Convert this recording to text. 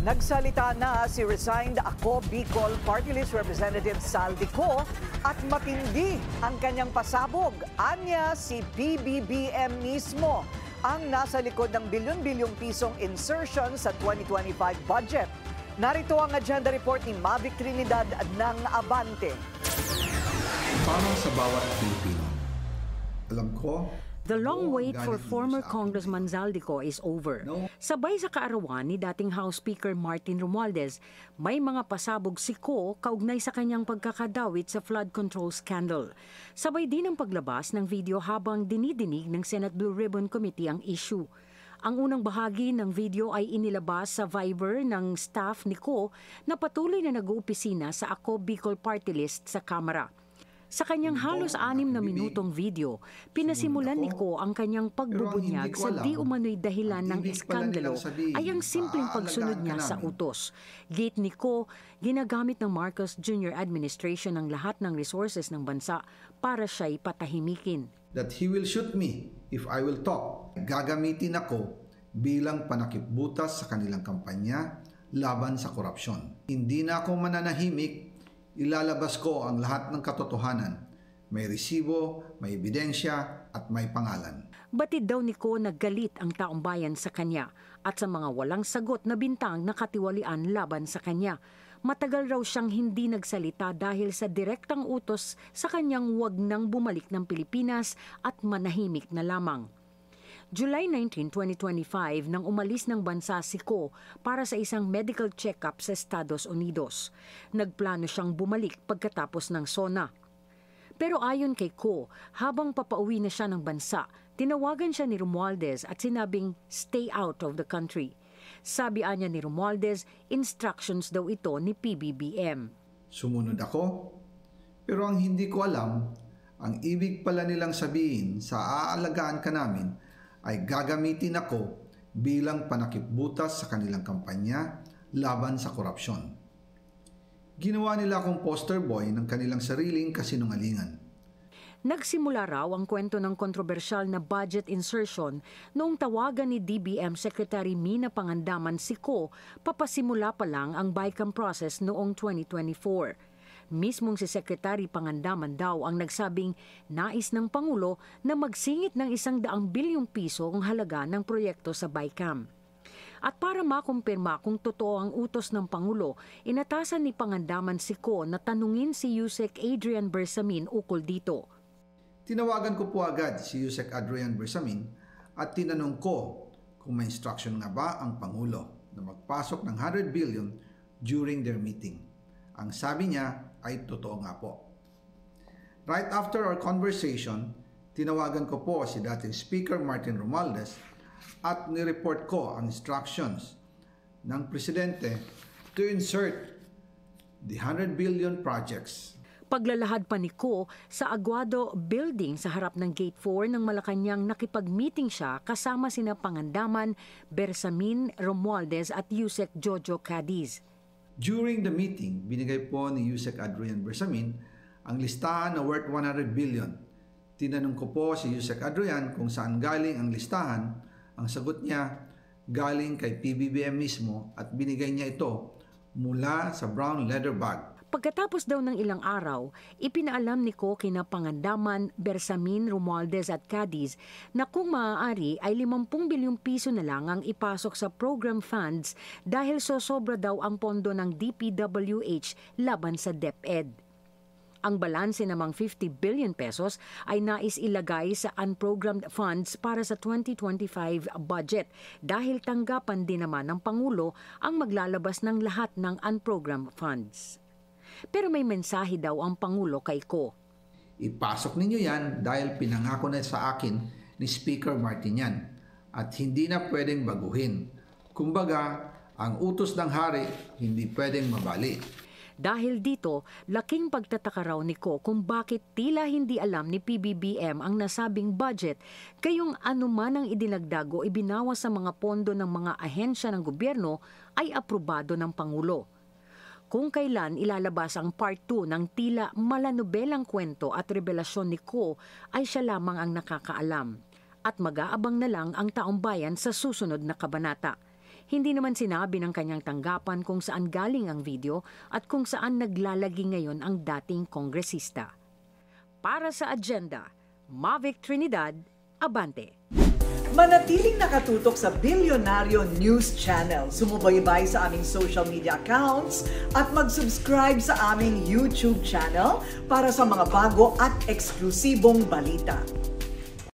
Nagsalita na si resigned Ako Bicol Party List Representative Saldico at matindi ang kanyang pasabog. Anya, si PBBM mismo ang nasa likod ng bilyon-bilyong pisong insertion sa 2025 budget. Narito ang agenda report ni Mavic Trinidad ng Abante. Para sa bawat Pilipino, alam ko, the long wait for former Congressman Zaldico is over. Sabay sa kaarawan ni dating House Speaker Martin Romualdez, may mga pasabog si Ko kaugnay sa kanyang pagkakadawit sa flood control scandal. Sabay din ang paglabas ng video habang dinidinig ng Senate Blue Ribbon Committee ang issue. Ang unang bahagi ng video ay inilabas sa Viber ng staff ni Ko na patuloy na nag-uupisina sa Ako Bicol Party List sa Kamara. Sa kanyang halos 6 na minutong video, pinasimulan ni Ko ang kanyang pagbubunyag sa di umano'y dahilan ng iskandalo ay ang simpleng pagsunod niya sa utos. Gate ni Ko, ginagamit ng Marcos Jr. administration ang lahat ng resources ng bansa para siya'y patahimikin. That he will shoot me if I will talk. Gagamitin ako bilang panakipbutas sa kanilang kampanya laban sa korupsyon. Hindi na ako mananahimik. Ilalabas ko ang lahat ng katotohanan. May resibo, may ebidensya, at may pangalan. Batid daw ni Ko na galit ang taong bayan sa kanya at sa mga walang sagot na bintang na katiwalian laban sa kanya. Matagal raw siyang hindi nagsalita dahil sa direktang utos sa kanyang huwag nang bumalik ng Pilipinas at manahimik na lamang. July 19, 2025 nang umalis ng bansa si Ko para sa isang medical check-up sa Estados Unidos. Nagplano siyang bumalik pagkatapos ng SONA. Pero ayon kay Ko, habang papauwi na siya ng bansa, tinawagan siya ni Romualdez at sinabing stay out of the country. Sabi niya ni Romualdez, instructions daw ito ni PBBM. Sumunod ako, pero ang hindi ko alam, ang ibig pala nilang sabihin sa aalagaan ka namin ay gagamitin ako bilang panakipbutas sa kanilang kampanya laban sa korupsyon. Ginawa nila akong poster boy ng kanilang sariling kasinungalingan. Nagsimula raw ang kwento ng kontrobersyal na budget insertion noong tawagan ni DBM Secretary Mina Pangandaman si Ko papasimula pa lang ang BICAM process noong 2024. Mismong si Secretary Pangandaman daw ang nagsabing nais ng Pangulo na magsingit ng 100 bilyong piso ang halaga ng proyekto sa BICAM. At para makumpirma kung totoo ang utos ng Pangulo, inatasan ni Pangandaman si Ko na tanungin si Yusek Adrian Bersamin ukol dito. Tinawagan ko po agad si Yusek Adrian Bersamin at tinanong ko kung may instruction nga ba ang Pangulo na magpasok ng 100 billion during their meeting. Ang sabi niya ay totoo nga po. Right after our conversation, tinawagan ko po si dating Speaker Martin Romualdez at nireport ko ang instructions ng Presidente to insert the 100 billion projects. Paglalahad pa ni Ko sa Aguado Building sa harap ng Gate 4 ng Malacanang nakipag-meeting siya kasama sina Pangandaman, Bersamin, Romualdez at Yusek Jojo Cadiz. During the meeting, binigay po ni Yusek Adrian Bersamin ang listahan na worth 100 billion. Tinanong ko po si Yusek Adrian kung saan galing ang listahan. Ang sagot niya, galing kay PBBM mismo at binigay niya ito mula sa brown leather bag. Pagkatapos daw ng ilang araw, ipinaalam ni Ko kina Pangandaman, Bersamin, Romualdez at Cadiz na kung maaari ay 50 bilyong piso na lang ang ipasok sa program funds dahil sosobra daw ang pondo ng DPWH laban sa DepEd. Ang balanse namang 50 billion pesos ay nais ilagay sa unprogrammed funds para sa 2025 budget dahil tanggapan din naman ng Pangulo ang maglalabas ng lahat ng unprogrammed funds. Pero may mensahe daw ang Pangulo kay Ko. Ipasok ninyo yan dahil pinangako na sa akin ni Speaker Martin yan at hindi na pwedeng baguhin. Kumbaga, ang utos ng hari hindi pwedeng mabali. Dahil dito, laking pagtataka raw ni Ko kung bakit tila hindi alam ni PBBM ang nasabing budget kayong anuman ang idinagdag o ibinawas sa mga pondo ng mga ahensya ng gobyerno ay aprobado ng Pangulo. Kung kailan ilalabas ang part 2 ng tila malanobelang kwento at revelasyon ni Ko ay siya lamang ang nakakaalam. At mag-aabang na lang ang taong bayan sa susunod na kabanata. Hindi naman sinabi ng kanyang tanggapan kung saan galing ang video at kung saan naglalagi ngayon ang dating kongresista. Para sa agenda, Mavic Trinidad, Abante. Manatiling nakatutok sa Bilyonaryo News Channel. Sumubaybay sa aming social media accounts at mag-subscribe sa aming YouTube channel para sa mga bago at eksklusibong balita.